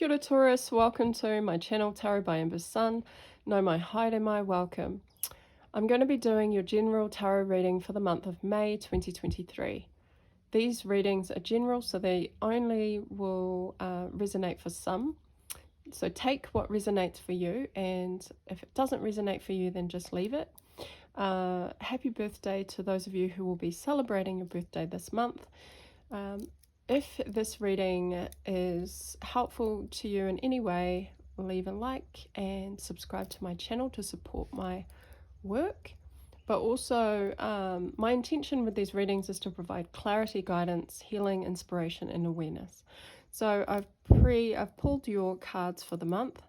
Kia ora Taurus, welcome to my channel Tarot by Amber's Sun. No mai haere mai, welcome. I'm going to be doing your general tarot reading for the month of May 2023. These readings are general, so they only will resonate for some. So take what resonates for you, and if it doesn't resonate for you, then just leave it. Happy birthday to those of you who will be celebrating your birthday this month. If this reading is helpful to you in any way, leave a like and subscribe to my channel to support my work. But also, my intention with these readings is to provide clarity, guidance, healing, inspiration, and awareness. So I've pulled your cards for the month.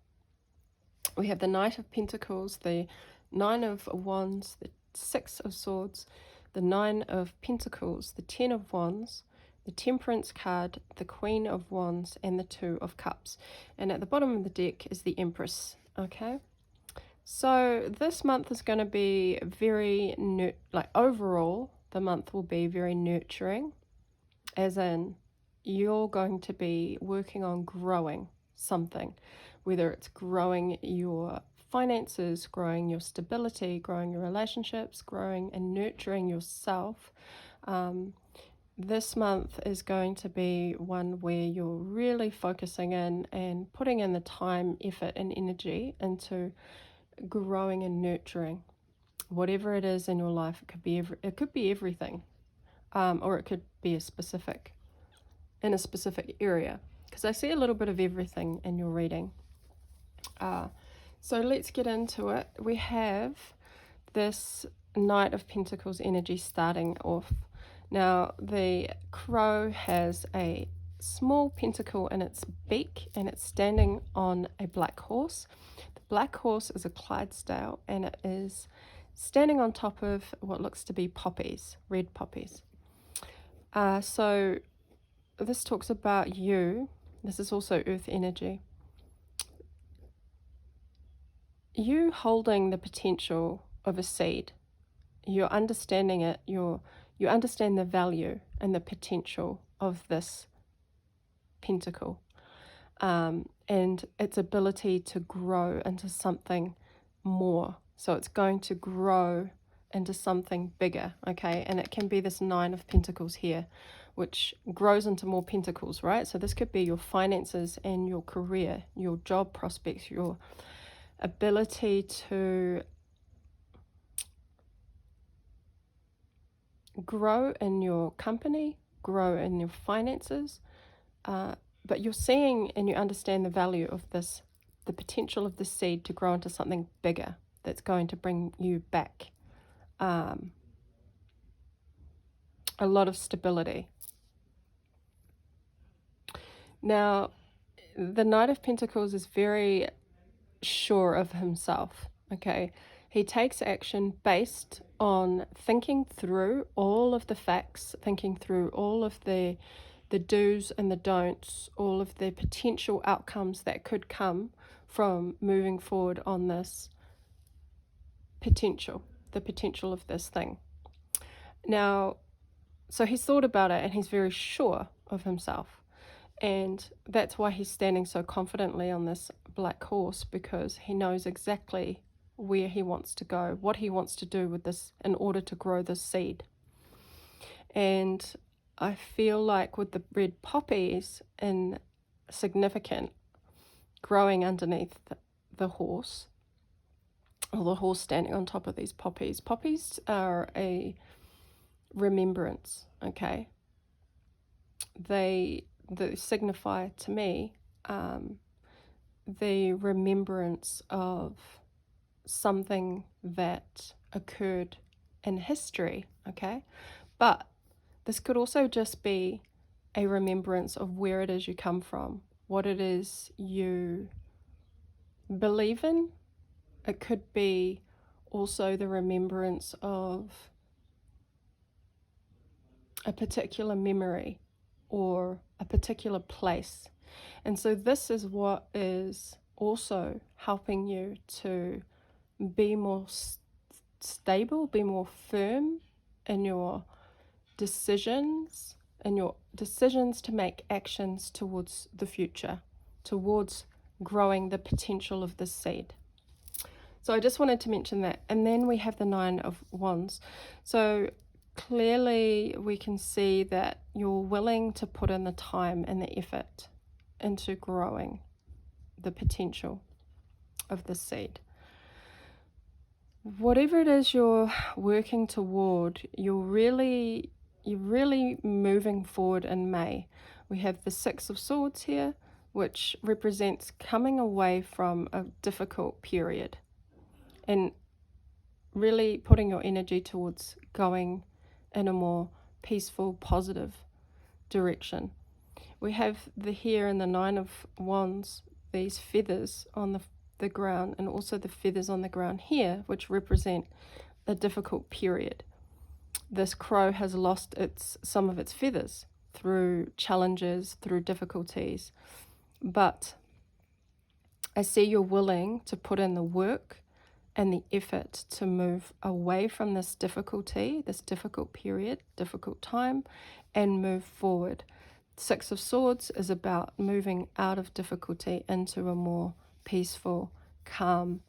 We have the Knight of Pentacles, the Nine of Wands, the Six of Swords, the Nine of Pentacles, the Ten of Wands, the Temperance card, the Queen of Wands, and the Two of Cups. And at the bottom of the deck is the Empress, okay? So this month is going to be very, overall, the month will be very nurturing, as in you're going to be working on growing something, whether it's growing your finances, growing your stability, growing your relationships, growing and nurturing yourself. This month is going to be one where you're really focusing in and putting in the time, effort, and energy into growing and nurturing whatever it is in your life. It could be everything, or it could be in a specific area, because I see a little bit of everything in your reading. So let's get into it. We have this Knight of Pentacles energy starting off. Now, the crow has a small pentacle in its beak, and it's standing on a black horse. The black horse is a Clydesdale, and it is standing on top of what looks to be poppies, red poppies. So this talks about you. This is also earth energy. You holding the potential of a seed. You're understanding it. You understand the value and the potential of this pentacle, and its ability to grow into something more. So it's going to grow into something bigger, okay? And it can be this Nine of Pentacles here, which grows into more pentacles, right? So this could be your finances and your career, your job prospects, your ability to grow in your company, grow in your finances, but you're seeing and you understand the value of this, the potential of the seed to grow into something bigger that's going to bring you back a lot of stability. Now, the Knight of Pentacles is very sure of himself, okay? He takes action based on thinking through all of the facts, thinking through all of the do's and the don'ts, all of the potential outcomes that could come from moving forward on this potential, the potential of this thing. Now, so he's thought about it, and he's very sure of himself. And that's why he's standing so confidently on this black horse, because he knows exactly where he wants to go, what he wants to do with this in order to grow this seed. And I feel like with the red poppies in significant growing underneath the horse, or the horse standing on top of these poppies. Poppies are a remembrance, okay? They signify to me the remembrance of something that occurred in history, okay? But this could also just be a remembrance of where it is you come from, what it is you believe in. It could be also the remembrance of a particular memory or a particular place. And so this is what is also helping you to be more stable, be more firm in your decisions, to make actions towards the future, towards growing the potential of this seed. So I just wanted to mention that. And then we have the Nine of Wands. So clearly we can see that you're willing to put in the time and the effort into growing the potential of the seed. Whatever it is you're working toward, you're really moving forward in May. We have the Six of Swords here, which represents coming away from a difficult period and really putting your energy towards going in a more peaceful, positive direction. We have here in the Nine of Wands, these feathers on the ground, and also the feathers on the ground here, which represent a difficult period. This crow has lost some of its feathers through challenges, through difficulties, but I see you're willing to put in the work and the effort to move away from this difficulty, this difficult period, difficult time, and move forward. Six of Swords is about moving out of difficulty into a more peaceful, calm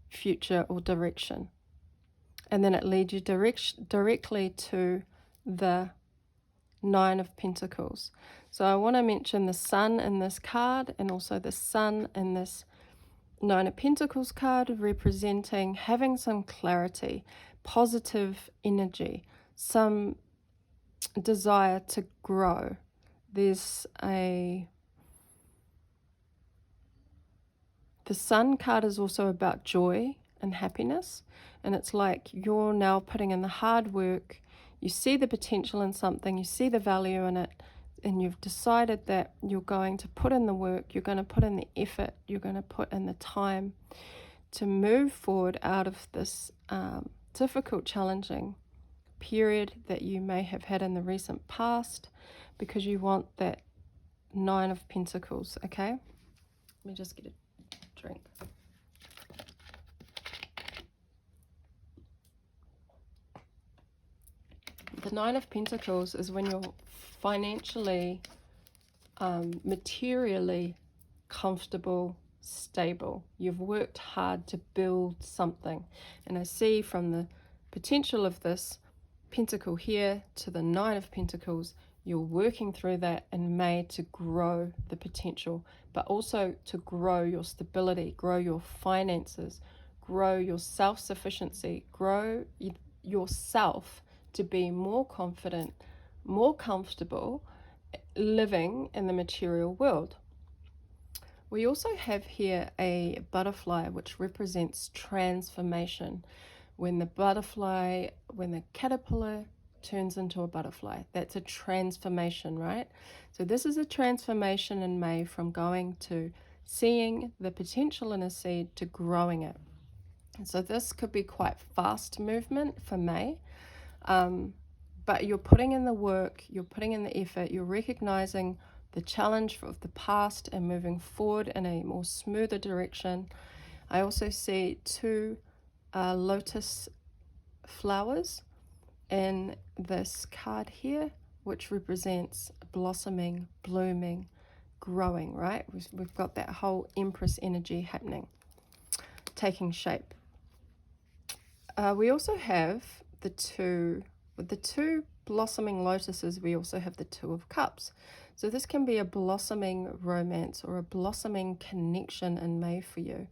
future or direction. And then it leads you directly to the Nine of Pentacles. So I want to mention the Sun in this card, and also the Sun in this Nine of Pentacles card, representing having some clarity, positive energy, some desire to grow. There's the Sun card is also about joy and happiness, and it's like you're now putting in the hard work. You see the potential in something, you see the value in it, and you've decided that you're going to put in the work, you're going to put in the effort, you're going to put in the time to move forward out of this difficult, challenging period that you may have had in the recent past, because you want that Nine of Pentacles. Okay, let me just get a drink. The Nine of Pentacles is when you're financially, materially comfortable, stable. You've worked hard to build something. And I see from the potential of this Pentacle here to the Nine of Pentacles, you're working through that in May to grow the potential, but also to grow your stability, grow your finances, grow your self-sufficiency, grow yourself to be more confident, more comfortable living in the material world. We also have here a butterfly, which represents transformation. When the caterpillar turns into a butterfly, that's a transformation, right? So this is a transformation in May, from going to seeing the potential in a seed to growing it. And so this could be quite fast movement for May, but you're putting in the work, you're putting in the effort, you're recognizing the challenge of the past and moving forward in a more smoother direction. I also see two lotus flowers in this card here, which represents blossoming, blooming, growing, right? We've got that whole Empress energy happening, taking shape. We also have with the two blossoming lotuses, we also have the Two of Cups. So this can be a blossoming romance or a blossoming connection in May for you.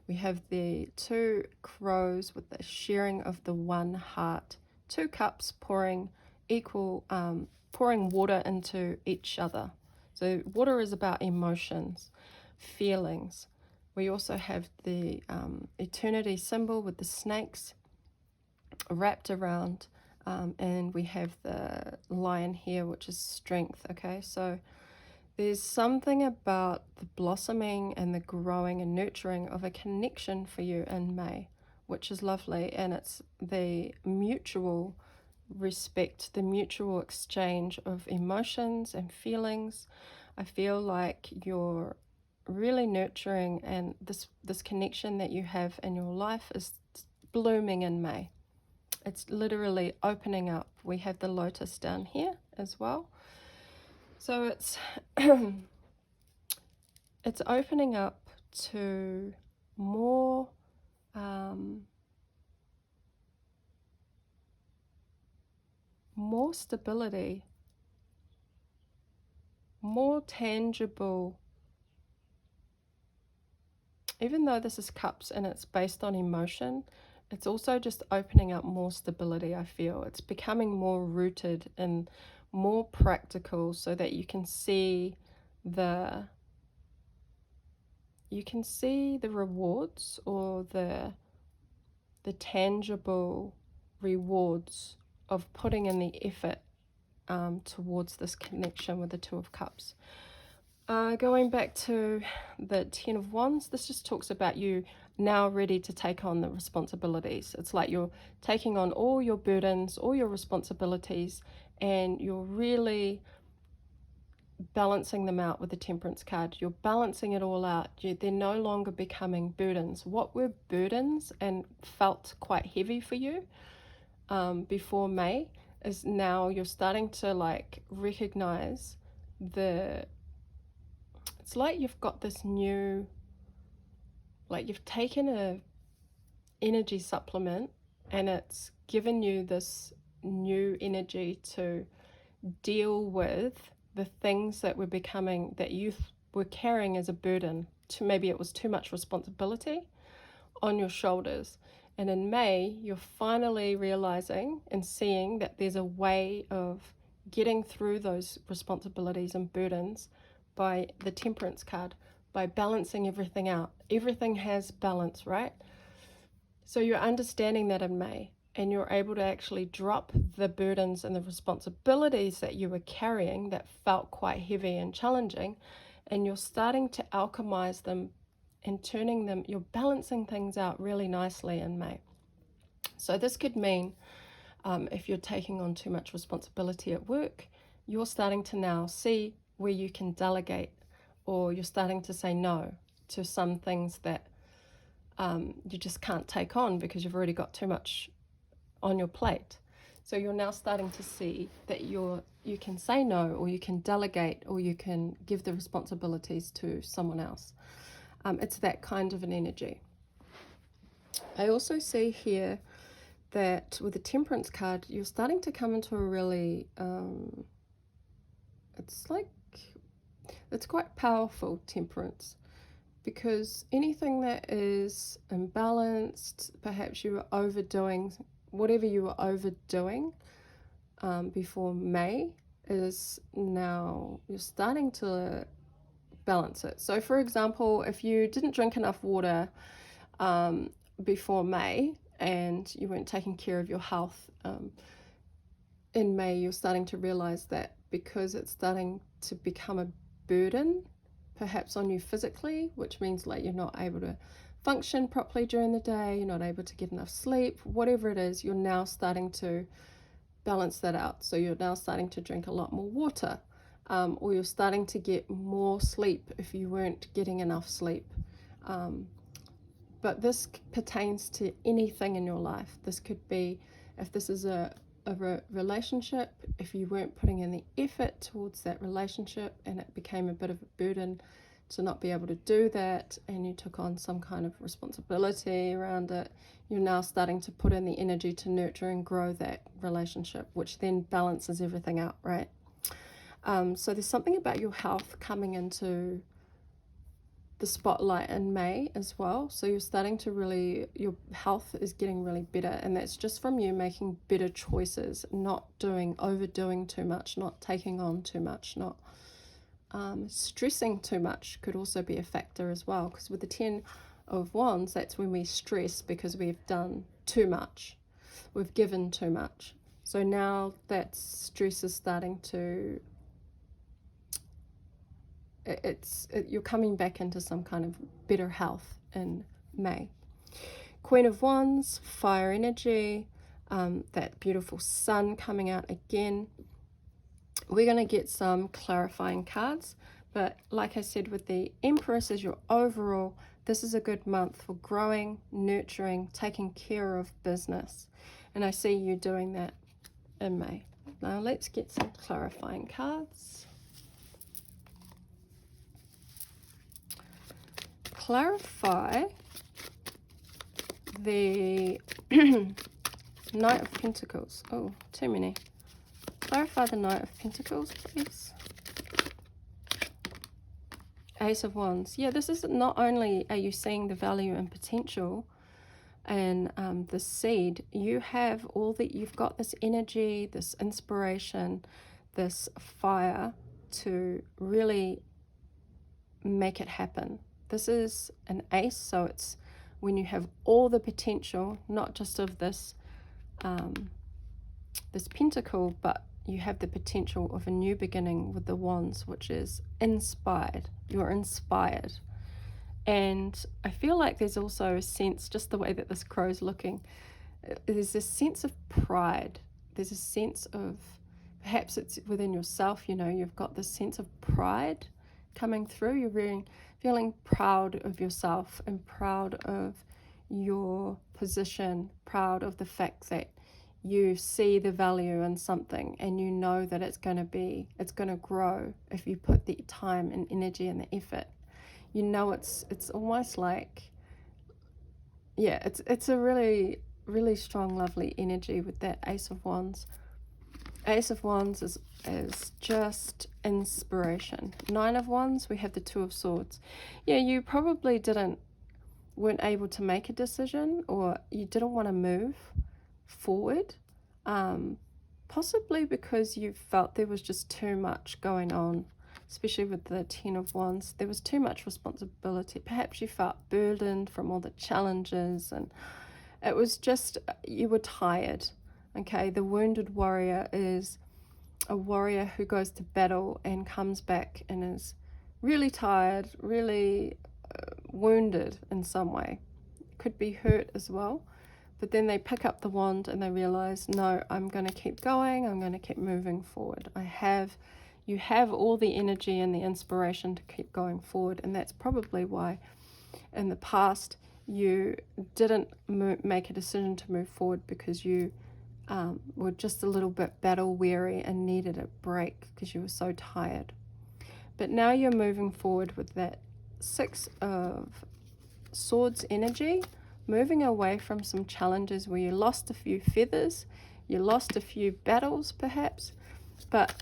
We have the two crows with the sharing of the one heart, two cups pouring water into each other. So water is about emotions, feelings. We also have the eternity symbol with the snakes wrapped around, and we have the lion here, which is strength. Okay, so there's something about the blossoming and the growing and nurturing of a connection for you in May, which is lovely. And it's the mutual respect, the mutual exchange of emotions and feelings. I feel like you're really nurturing, and this connection that you have in your life is blooming in May. It's literally opening up. We have the lotus down here as well. So it's it's opening up to more more stability, more tangible. Even though this is cups and it's based on emotion, it's also just opening up more stability, I feel. It's becoming more rooted and more practical so that you can see the rewards, or the tangible rewards of putting in the effort towards this connection with the Two of Cups. Going back to the Ten of Wands, this just talks about you now ready to take on the responsibilities. It's like you're taking on all your burdens, all your responsibilities, and you're really balancing them out with the Temperance card. You're balancing it all out. They're no longer becoming burdens. What were burdens and felt quite heavy for you before May is now you're starting to like recognize it's like you've got this new, like you've taken a energy supplement and it's given you this new energy to deal with the things that were becoming, that you were carrying as a burden. Maybe it was too much responsibility on your shoulders. And in May, you're finally realizing and seeing that there's a way of getting through those responsibilities and burdens by the Temperance card, by balancing everything out. Everything has balance, right? So you're understanding that in May, and you're able to actually drop the burdens and the responsibilities that you were carrying that felt quite heavy and challenging, and you're starting to alchemize them and turning them, you're balancing things out really nicely in May. So this could mean if you're taking on too much responsibility at work, you're starting to now see where you can delegate, or you're starting to say no to some things that you just can't take on because you've already got too much on your plate. So you're now starting to see that you can say no, or you can delegate, or you can give the responsibilities to someone else. It's that kind of an energy. I also see here that with the Temperance card, you're starting to come into a really, it's quite powerful, Temperance, because anything that is imbalanced, perhaps you were overdoing, whatever you were overdoing before May, is now you're starting to balance it. So for example, if you didn't drink enough water before May and you weren't taking care of your health in May, you're starting to realize that because it's starting to become a burden perhaps on you physically, which means like you're not able to function properly during the day, you're not able to get enough sleep, whatever it is, you're now starting to balance that out. So you're now starting to drink a lot more water, or you're starting to get more sleep if you weren't getting enough sleep. But this pertains to anything in your life. This could be, if this is a relationship, if you weren't putting in the effort towards that relationship and it became a bit of a burden to not be able to do that, and you took on some kind of responsibility around it, you're now starting to put in the energy to nurture and grow that relationship, which then balances everything out, right? So there's something about your health coming into the spotlight in May as well. So you're starting to really, your health is getting really better, and that's just from you making better choices, not overdoing too much, not taking on too much, not stressing too much could also be a factor as well, because with the 10 of Wands, that's when we stress because we've done too much, we've given too much. So now that stress is starting to, you're coming back into some kind of better health in May. Queen of Wands, fire energy, that beautiful sun coming out again. We're going to get some clarifying cards, but like I said, with the Empress as your overall, this is a good month for growing, nurturing, taking care of business, and I see you doing that in May. Now let's get some clarifying cards. clarify the Knight of Pentacles. Oh, too many. Clarify the Knight of Pentacles, please. Ace of Wands. Yeah, this is not only are you seeing the value and potential and the seed, you have you've got this energy, this inspiration, this fire to really make it happen. This is an ace, so it's when you have all the potential, not just of this this pentacle, but you have the potential of a new beginning with the wands, which is inspired. You're inspired. And I feel like there's also a sense, just the way that this crow's looking, there's this sense of pride. There's a sense of, perhaps it's within yourself, you know, you've got this sense of pride coming through. You're really feeling proud of yourself and proud of your position, proud of the fact that you see the value in something and you know that it's going to grow if you put the time and energy and the effort. You know, it's almost like, yeah, it's a really, really strong, lovely energy with that Ace of Wands. Ace of Wands is just inspiration. Nine of Wands, we have the Two of Swords. Yeah, you probably weren't able to make a decision, or you didn't want to move forward, possibly because you felt there was just too much going on, especially with the Ten of Wands. There was too much responsibility. Perhaps you felt burdened from all the challenges, and it was just, you were tired. Okay, the wounded warrior is a warrior who goes to battle and comes back and is really tired, really wounded in some way. Could be hurt as well. But then they pick up the wand and they realize, no, I'm going to keep going. I'm going to keep moving forward. You have all the energy and the inspiration to keep going forward. And that's probably why in the past you didn't make a decision to move forward, because you were just a little bit battle weary and needed a break because you were so tired. But now you're moving forward with that Six of Swords energy, moving away from some challenges where you lost a few feathers, you lost a few battles perhaps, but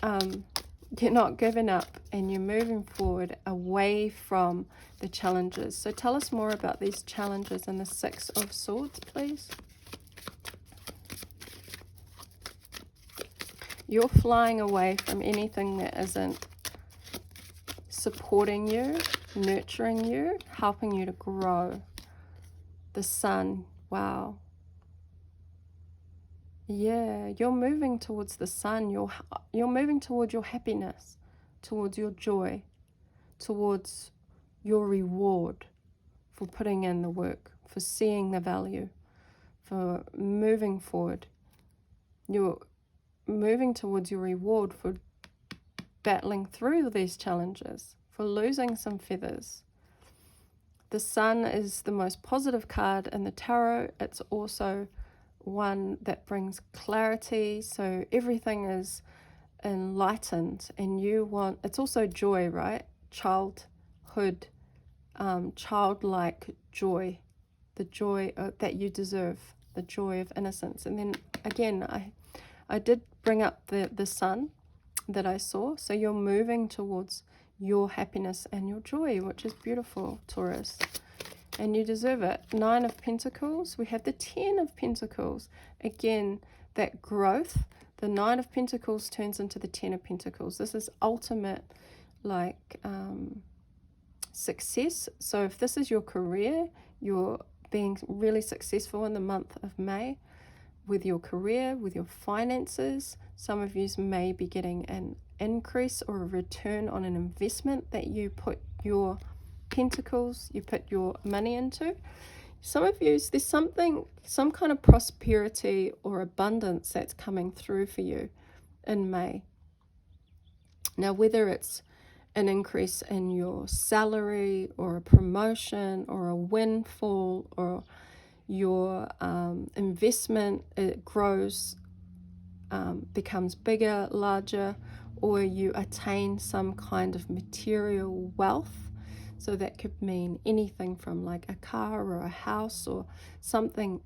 you're not giving up and you're moving forward away from the challenges. So tell us more about these challenges and the Six of Swords, please. You're flying away from anything that isn't supporting you, nurturing you, helping you to grow. The sun, wow. Yeah, you're moving towards the sun. You're moving towards your happiness, towards your joy, towards your reward for putting in the work, for seeing the value, for moving forward. You're moving towards your reward for battling through these challenges, for losing some feathers. The sun is the most positive card in the tarot. It's also one that brings clarity, so everything is enlightened, and it's also joy, right? Childhood, childlike joy, the joy that you deserve, the joy of innocence. And then again, I did bring up the sun that I saw, so you're moving towards your happiness and your joy, which is beautiful, Taurus, and you deserve it. Nine of Pentacles, we have the Ten of Pentacles. Again, that growth. The Nine of Pentacles turns into the Ten of Pentacles. This is ultimate, like, success. So if this is your career, you're being really successful in the month of May with your career, with your finances. Some of you may be getting an increase or a return on an investment that you put your pentacles, you put your money into. Some of you, there's some kind of prosperity or abundance that's coming through for you in May. Now, whether it's an increase in your salary or a promotion or a windfall, or your investment, it grows, becomes bigger, larger, or you attain some kind of material wealth, So that could mean anything from like a car or a house or something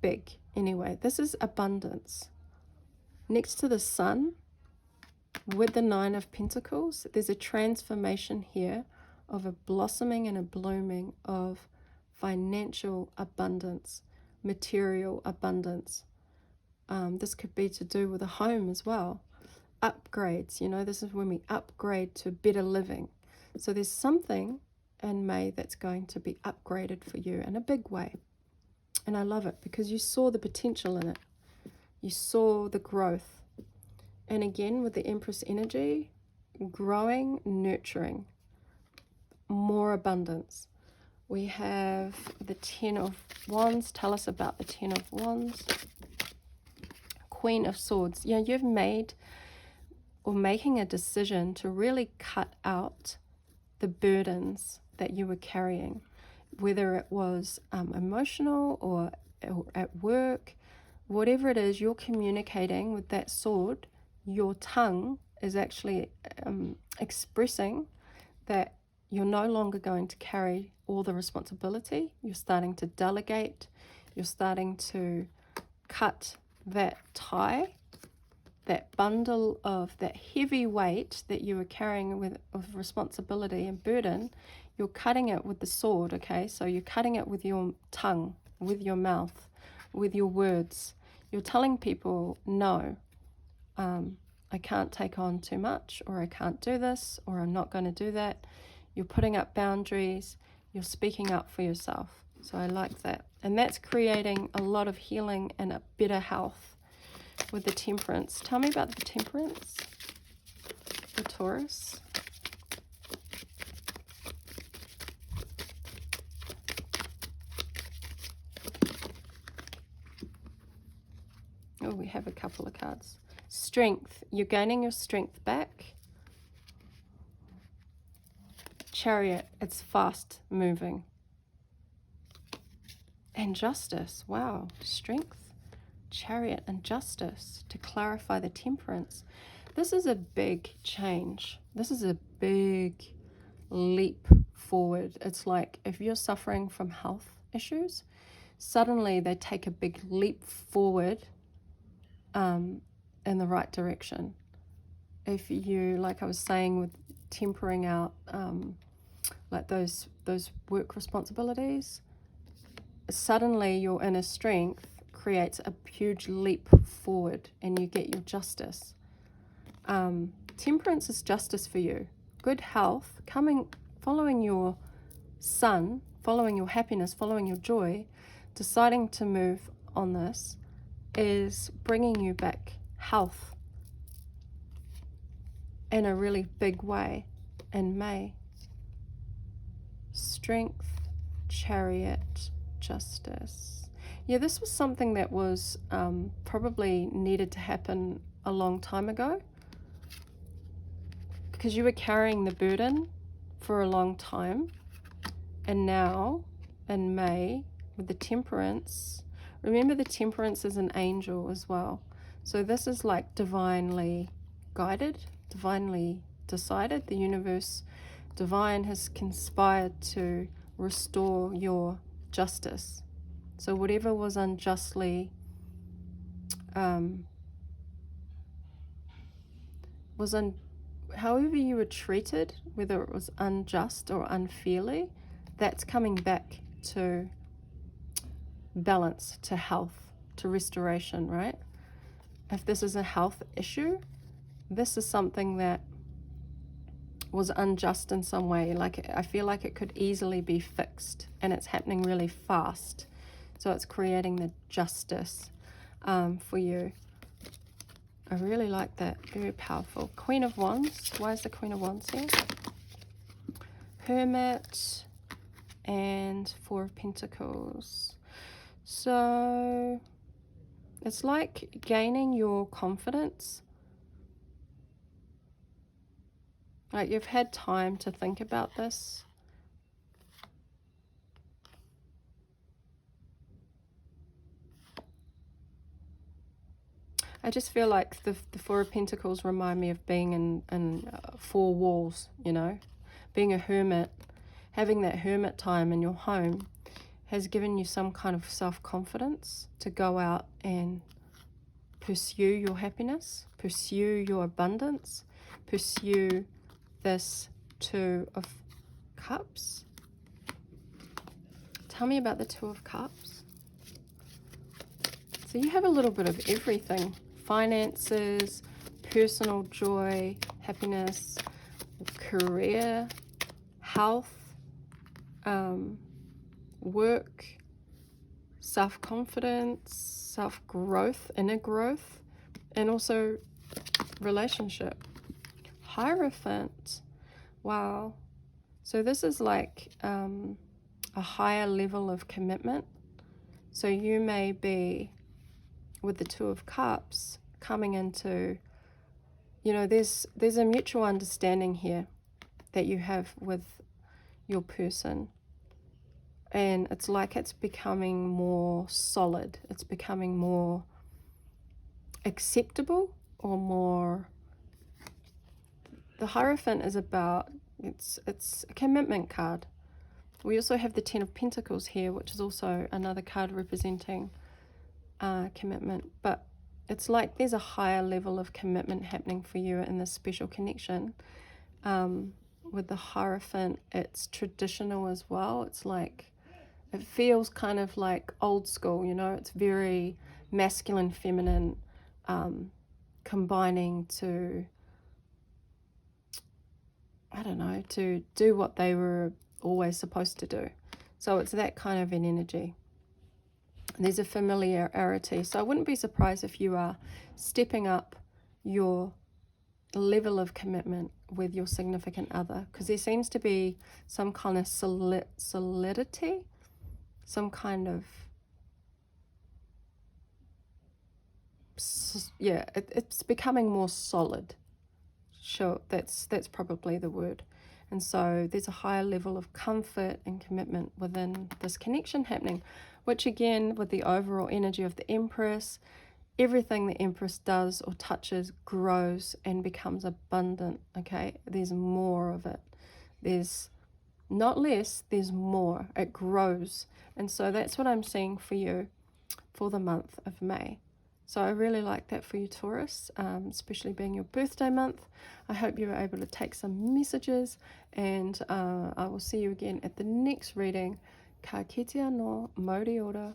big. Anyway, this is abundance. Next to the sun, with the Nine of Pentacles, there's a transformation here of a blossoming and a blooming of financial abundance, material abundance. This could be to do with a home as well. Upgrades, you know, this is when we upgrade to better living. So there's something in May that's going to be upgraded for you in a big way. And I love it because you saw the potential in it. You saw the growth. And again, with the Empress energy, growing, nurturing, more abundance. We have the Ten of Wands. Tell us about the Ten of Wands. Queen of Swords. Yeah, you've made or making a decision to really cut out the burdens that you were carrying, whether it was emotional or at work, whatever it is you're communicating with that sword. Your tongue is actually expressing that you're no longer going to carry all the responsibility. You're starting to delegate. You're starting to cut that tie, that bundle of that heavy weight that you were carrying of responsibility and burden. You're cutting it with the sword, okay? So you're cutting it with your tongue, with your mouth, with your words. You're telling people, no, I can't take on too much, or I can't do this, or I'm not going to do that. You're putting up boundaries. You're speaking up for yourself. So I like that. And that's creating a lot of healing and a better health with the Temperance. Tell me about the Temperance, the Taurus. Oh, we have a couple of cards. Strength. You're gaining your strength back. Chariot. It's fast moving. And Justice. Wow. Strength, Chariot, and Justice to clarify the Temperance. This is a big change. This is a big leap forward. It's like if you're suffering from health issues, suddenly they take a big leap forward in the right direction. If you, like I was saying, with tempering out like those work responsibilities, suddenly your inner strength creates a huge leap forward and you get your justice. Temperance is justice for you. Good health, following your sun, following your happiness, following your joy, deciding to move on this is bringing you back health in a really big way in May. Strength, Chariot, Justice. Yeah, this was something that was probably needed to happen a long time ago, because you were carrying the burden for a long time. And now in May with the Temperance, remember the Temperance is an angel as well. So this is like divinely guided, divinely decided. The universe, divine, has conspired to restore your justice. So whatever was unjustly however you were treated, whether it was unjust or unfairly, that's coming back to balance, to health, to restoration, right? If this is a health issue, this is something that was unjust in some way. Like, I feel like it could easily be fixed, and it's happening really fast. So it's creating the justice for you. I really like that. Very powerful. Queen of Wands. Why is the Queen of Wands here? Hermit and Four of Pentacles. So it's like gaining your confidence. Like you've had time to think about this. I just feel like the Four of Pentacles remind me of being in four walls, you know, being a hermit, having that hermit time in your home has given you some kind of self-confidence to go out and pursue your happiness, pursue your abundance, pursue this Two of Cups. Tell me about the Two of Cups. So you have a little bit of everything. Finances, personal joy, happiness, career, health, work, self-confidence, self-growth, inner growth, and also relationship. Hierophant. Wow. So this is like a higher level of commitment. So you may be, with the Two of Cups, coming into, you know, there's a mutual understanding here that you have with your person. And it's like it's becoming more solid. It's becoming more acceptable, or more... The Hierophant is about, it's a commitment card. We also have the Ten of Pentacles here, which is also another card representing commitment. But it's like there's a higher level of commitment happening for you in this special connection. With the Hierophant, it's traditional as well. It's like, it feels kind of like old school, you know. It's very masculine, feminine, combining to, I don't know, to do what they were always supposed to do. So it's that kind of an energy. There's a familiarity. So I wouldn't be surprised if you are stepping up your level of commitment with your significant other, because there seems to be some kind of solidity, some kind of, yeah, it's becoming more solid. Sure, that's probably the word. And so there's a higher level of comfort and commitment within this connection happening, which again, with the overall energy of the Empress, everything the Empress does or touches grows and becomes abundant, okay? There's more of it. There's not less, there's more. It grows. And so that's what I'm seeing for you for the month of May. So I really like that for you, Taurus, especially being your birthday month. I hope you were able to take some messages, and I will see you again at the next reading. Ka kitea no Moriora.